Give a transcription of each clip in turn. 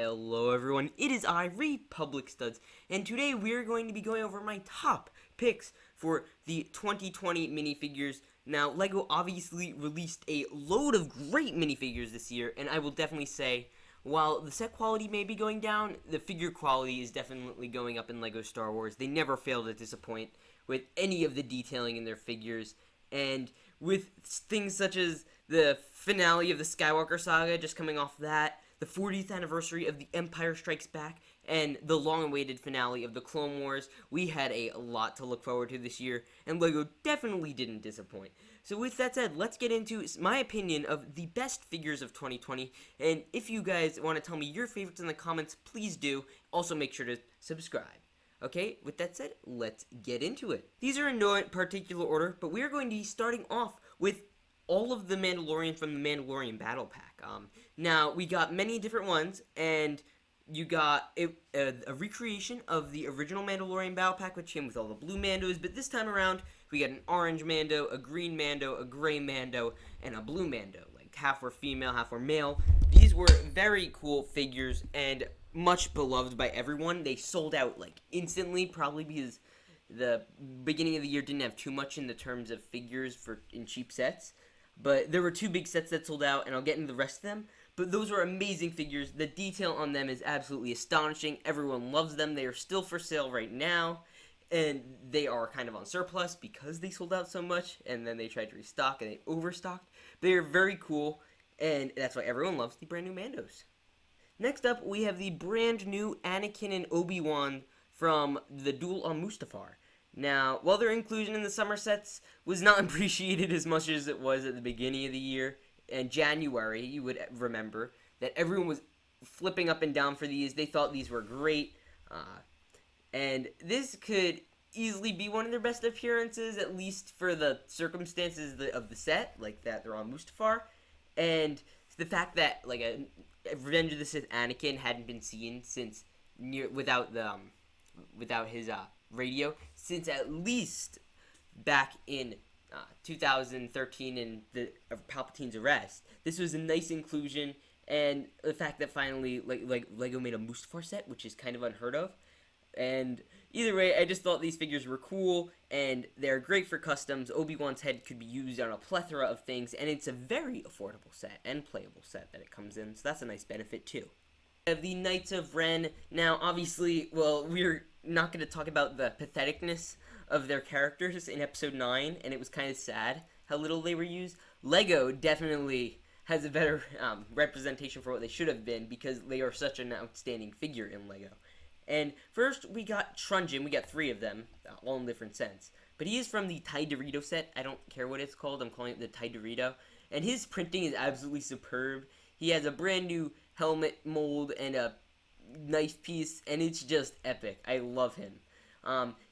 Hello everyone, it is I, Republic Studs, and today we are going to be going over my top picks for the 2020 minifigures. Now, LEGO obviously released a load of great minifigures this year, and I will definitely say, while the set quality may be going down, the figure quality is definitely going up in LEGO Star Wars. They never fail to disappoint with any of the detailing in their figures, and with things such as the finale of the Skywalker saga just coming off that, the 40th anniversary of The Empire Strikes Back, and the long-awaited finale of the Clone Wars, we had a lot to look forward to this year, and LEGO definitely didn't disappoint. So with that said, let's get into my opinion of the best figures of 2020, and if you guys want to tell me your favorites in the comments, please do. Also make sure to subscribe. Okay, with that said, let's get into it. These are in no particular order, but we are going to be starting off with all of the Mandalorian from the Mandalorian Battle Pack. Now, we got many different ones, and you got a recreation of the original Mandalorian Battle Pack, which came with all the blue Mandos, but this time around, we got an orange Mando, a green Mando, a gray Mando, and a blue Mando. Like, half were female, half were male. These were very cool figures, and much beloved by everyone. They sold out, like, instantly, probably because the beginning of the year didn't have too much in the terms of figures in cheap sets. But there were two big sets that sold out, and I'll get into the rest of them. But those are amazing figures. The detail on them is absolutely astonishing. Everyone loves them. They are still for sale right now. And they are kind of on surplus because they sold out so much. And then they tried to restock, and they overstocked. They are very cool, and that's why everyone loves the brand new Mandos. Next up, we have the brand new Anakin and ObiWan from the Duel on Mustafar. Now, while their inclusion in the summer sets was not appreciated as much as it was at the beginning of the year, in January, you would remember that everyone was flipping up and down for these. They thought these were great, and this could easily be one of their best appearances, at least for the circumstances of the set, like that they're on Mustafar, and the fact that like a Revenge of the Sith Anakin hadn't been seen since without his radio since at least back in 2013 in the Palpatine's arrest. This was a nice inclusion, and the fact that finally like LEGO made a Mustafar set, which is kind of unheard of. And either way, I just thought these figures were cool, and they're great for customs. Obi-Wan's head could be used on a plethora of things, and it's a very affordable set and playable set that it comes in, so that's a nice benefit too. We have the Knights of Ren. Now, obviously, well, we're not going to talk about the patheticness of their characters in episode 9, and it was kind of sad how little they were used. LEGO definitely has a better representation for what they should have been, because they are such an outstanding figure in LEGO. And first, we got Trunjin. We got 3 of them, all in different scents. But he is from the Ty Dorito set. I don't care what it's called. I'm calling it the Ty Dorito. And his printing is absolutely superb. He has a brand new helmet mold and a knife piece, and it's just epic. I love him.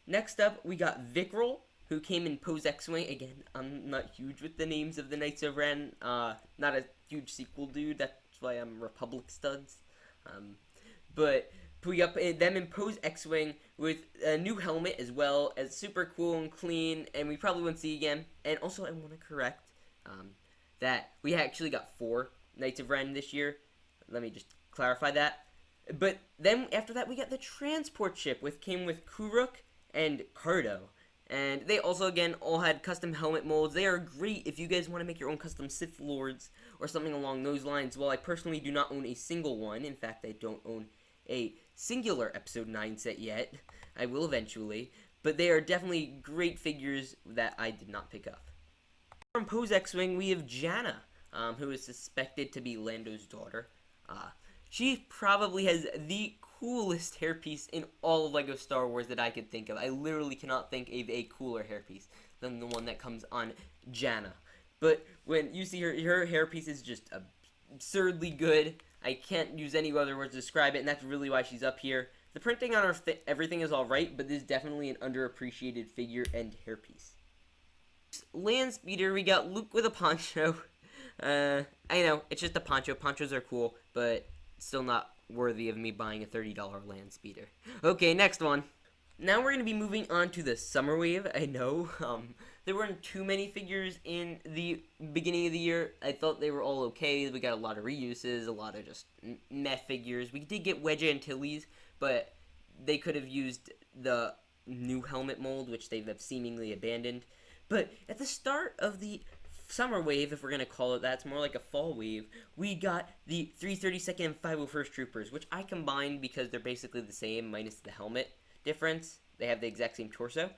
Next up, we got Vickrell, who came in Pose X-Wing. Again, I'm not huge with the names of the Knights of Ren. Not a huge sequel dude. That's why I'm Republic Studs. But we got them in Pose X-Wing with a new helmet as well, as super cool and clean, and we probably won't see again. And also, I want to correct that we actually got 4 Knights of Ren this year. Let me just clarify that. But then after that, we got the transport ship, which came with Kuruk and Cardo. And they also, again, all had custom helmet molds. They are great if you guys want to make your own custom Sith Lords or something along those lines. While I personally do not own a single one, in fact, I don't own a singular Episode 9 set yet. I will eventually. But they are definitely great figures that I did not pick up. From Pose X-Wing, we have Janna, who is suspected to be Lando's daughter. She probably has the coolest hairpiece in all of LEGO Star Wars that I could think of. I literally cannot think of a cooler hairpiece than the one that comes on Janna. But when you see her hairpiece is just absurdly good. I can't use any other words to describe it, and that's really why she's up here. The printing on her everything is alright, but this is definitely an underappreciated figure and hairpiece. Land Speeder, we got Luke with a poncho. I know, it's just a poncho. Ponchos are cool, but still not worthy of me buying a $30 Land Speeder. Okay, next one. Now we're going to be moving on to the Summer Wave. I know, There weren't too many figures in the beginning of the year. I thought they were all okay. We got a lot of reuses, a lot of just meh figures. We did get Wedge Antilles, but they could have used the new helmet mold, which they have seemingly abandoned. But at the start of the summer wave, if we're going to call it that, it's more like a fall wave, we got the 332nd and 501st Troopers, which I combined because they're basically the same minus the helmet difference. They have the exact same torso.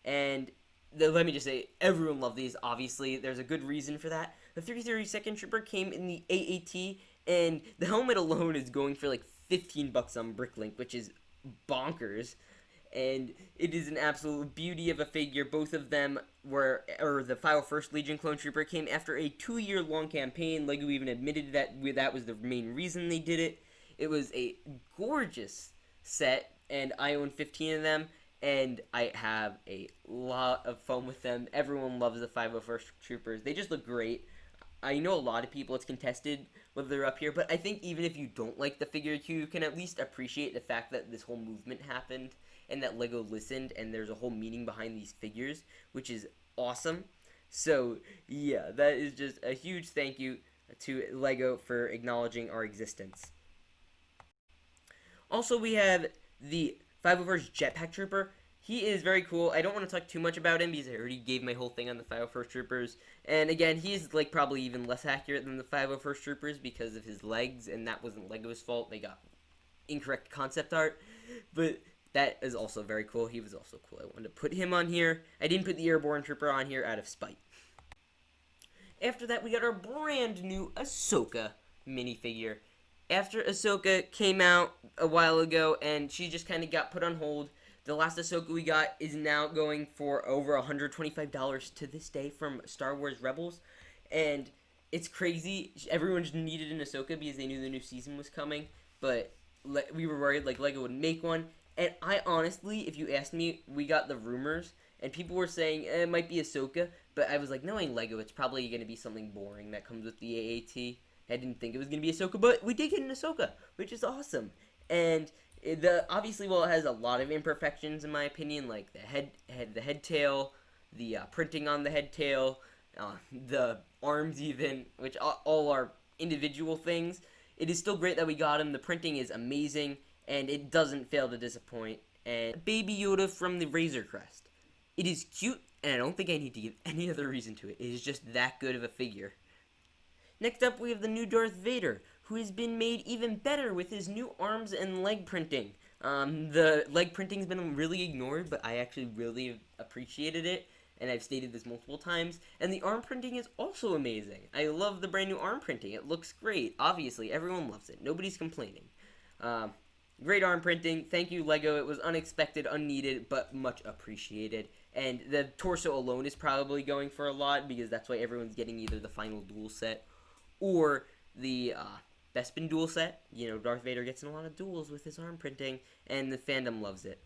And let me just say, everyone loved these, obviously. There's a good reason for that. The 332nd Trooper came in the AAT, and the helmet alone is going for like $15 on Bricklink, which is bonkers. And it is an absolute beauty of a figure. Both of them were, or the 501st Legion Clone Trooper came after a 2-year-long campaign. LEGO even admitted that that was the main reason they did it. It was a gorgeous set, and I own 15 of them, and I have a lot of fun with them. Everyone loves the 501st Troopers. They just look great. I know a lot of people, it's contested whether they're up here, but I think even if you don't like the figure, you can at least appreciate the fact that this whole movement happened and that LEGO listened and there's a whole meaning behind these figures, which is awesome. So, yeah, that is just a huge thank you to LEGO for acknowledging our existence. Also, we have the 501st Jetpack Trooper. He is very cool. I don't want to talk too much about him because I already gave my whole thing on the 501st Troopers. And again, he's like probably even less accurate than the 501st Troopers because of his legs, and that wasn't LEGO's fault. They got incorrect concept art. But that is also very cool. He was also cool. I wanted to put him on here. I didn't put the Airborne Trooper on here out of spite. After that, we got our brand new Ahsoka minifigure. After Ahsoka came out a while ago, and she just kind of got put on hold, the last Ahsoka we got is now going for over $125 to this day from Star Wars Rebels. And it's crazy. Everyone just needed an Ahsoka because they knew the new season was coming. But we were worried like LEGO would make one. And I honestly, if you asked me, we got the rumors. And people were saying, it might be Ahsoka. But I was like, knowing LEGO, it's probably going to be something boring that comes with the AAT. I didn't think it was going to be Ahsoka. But we did get an Ahsoka, which is awesome. And obviously, well, it has a lot of imperfections in my opinion, like the head tail, the printing on the head tail, the arms even, which all are individual things. It is still great that we got him. The printing is amazing, and it doesn't fail to disappoint. And Baby Yoda from the Razor Crest. It is cute, and I don't think I need to give any other reason to it. It is just that good of a figure. Next up, we have the new Darth Vader, who has been made even better with his new arms and leg printing. The leg printing's been really ignored, but I actually really appreciated it, and I've stated this multiple times. And the arm printing is also amazing. I love the brand new arm printing. It looks great. Obviously, everyone loves it. Nobody's complaining. Great arm printing. Thank you, LEGO. It was unexpected, unneeded, but much appreciated. And the torso alone is probably going for a lot, because that's why everyone's getting either the final duel set or the Bespin duel set. You know, Darth Vader gets in a lot of duels with his arm printing, and the fandom loves it.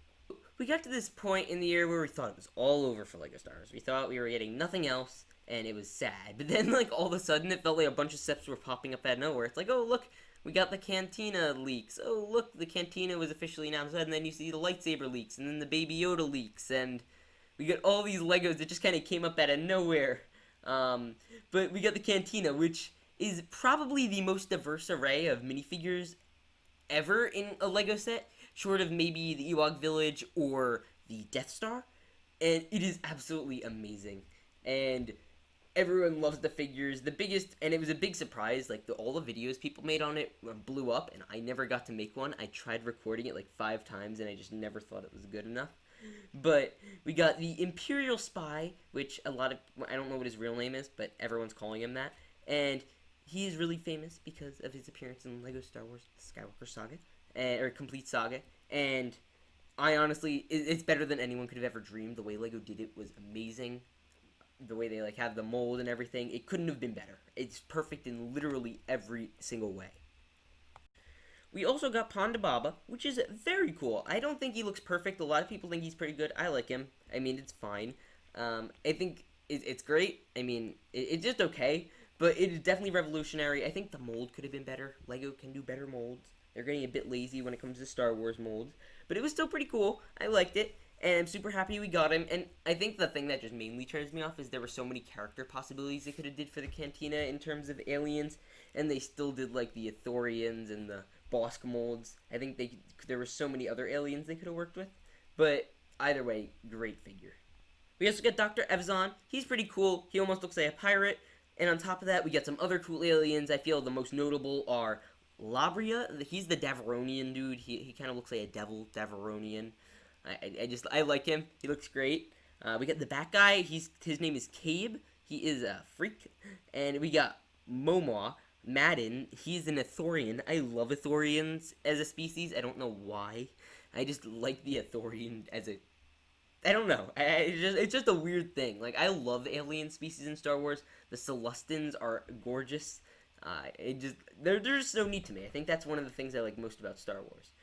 We got to this point in the year where we thought it was all over for LEGO Star Wars. We thought we were getting nothing else, and it was sad. But then, like, all of a sudden, it felt like a bunch of sets were popping up out of nowhere. It's like, oh, look, we got the Cantina leaks. Oh, look, the Cantina was officially announced. And then you see the lightsaber leaks, and then the Baby Yoda leaks, and we got all these Legos that just kind of came up out of nowhere. But we got the Cantina, which is probably the most diverse array of minifigures ever in a LEGO set, short of maybe the Ewok Village or the Death Star. And it is absolutely amazing. And everyone loves the figures. The biggest, and it was a big surprise, like all the videos people made on it blew up, and I never got to make one. I tried recording it like 5 times, and I just never thought it was good enough. But we got the Imperial Spy, which I don't know what his real name is, but everyone's calling him that. And he is really famous because of his appearance in LEGO Star Wars Skywalker Saga, or Complete Saga. And I honestly, it's better than anyone could have ever dreamed. The way LEGO did it was amazing. The way they like have the mold and everything, it couldn't have been better. It's perfect in literally every single way. We also got Panda Baba, which is very cool. I don't think he looks perfect. A lot of people think he's pretty good. I like him. I mean, it's fine. I think it's great. I mean, it's just okay. But it is definitely revolutionary. I think the mold could have been better. LEGO can do better molds. They're getting a bit lazy when it comes to Star Wars molds. But it was still pretty cool. I liked it. And I'm super happy we got him. And I think the thing that just mainly turns me off is there were so many character possibilities they could have did for the Cantina in terms of aliens, and they still did like the Ithorians and the Bosk molds. I think there were so many other aliens they could have worked with. But either way, great figure. We also got Dr. Evzan. He's pretty cool. He almost looks like a pirate. And on top of that, we got some other cool aliens. I feel the most notable are Labria. He's the Deveronian dude. He kind of looks like a devil Deveronian. I like him. He looks great. We got the Bat Guy. His name is Cabe. He is a freak. And we got Momoa Madden. He's an Ithorian. I love Ithorians as a species. I don't know why. I just like the Ithorian as a... I don't know. It's just a weird thing. Like, I love alien species in Star Wars. The Celestins are gorgeous. They're just so neat to me. I think that's one of the things I like most about Star Wars.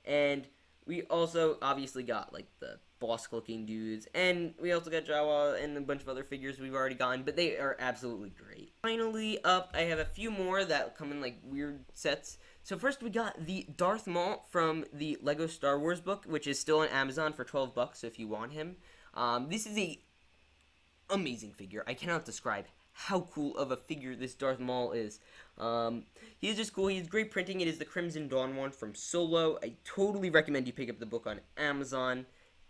And we also obviously got like the Bosk looking dudes, and we also got Jawa and a bunch of other figures we've already gotten, but they are absolutely great. Finally up, I have a few more that come in like weird sets. So first we got the Darth Maul from the LEGO Star Wars book, which is still on Amazon for $12, so if you want him. This is a amazing figure. I cannot describe how cool of a figure this Darth Maul is. He is just cool. He has great printing. It is the Crimson Dawn one from Solo. I totally recommend you pick up the book on Amazon.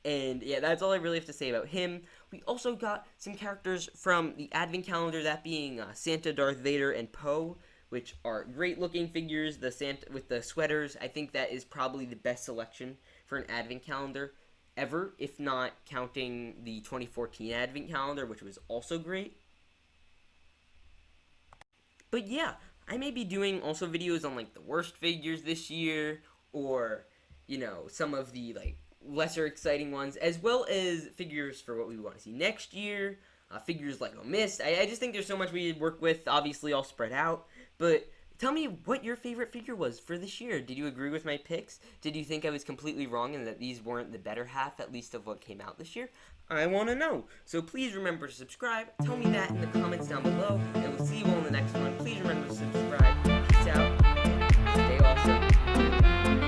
And yeah, that's all I really have to say about him. We also got some characters from the Advent calendar, that being Santa, Darth Vader, and Poe, which are great looking figures. The Santa with the sweaters, I think that is probably the best selection for an Advent calendar ever, if not counting the 2014 Advent calendar, which was also great. But yeah, I may be doing also videos on like the worst figures this year, or, you know, some of the like lesser exciting ones, as well as figures for what we want to see next year, figures like Mist. I just think there's so much we work with, obviously all spread out. But tell me what your favorite figure was for this year. Did you agree with my picks? Did you think I was completely wrong and that these weren't the better half, at least, of what came out this year? I want to know. So please remember to subscribe. Tell me that in the comments down below, and we'll see you all in the next one. Please remember to subscribe. Peace out. Stay awesome.